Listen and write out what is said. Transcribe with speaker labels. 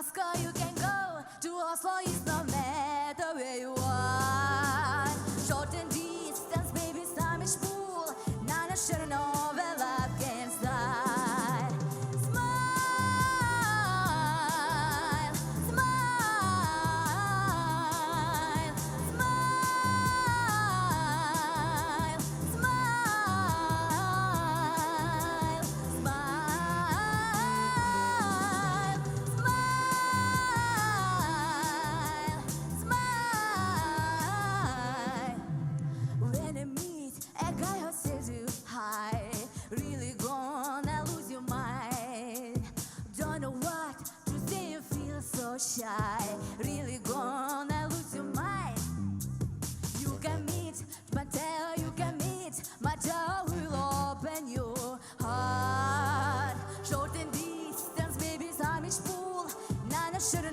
Speaker 1: Moscow you can go, to Oslo is no matter where you are. Short and distance, baby, some is full. Now I should know where love can start. Smile, smile, smile, smile, smile, smile. When I meet a guy who says you hi, really gonna lose your mind. Don't know what to say, you feel so shy. Really gonna lose your mind. You can meet, but tell you can meet, my door will open your heart. Short and distance, baby, time is full. None should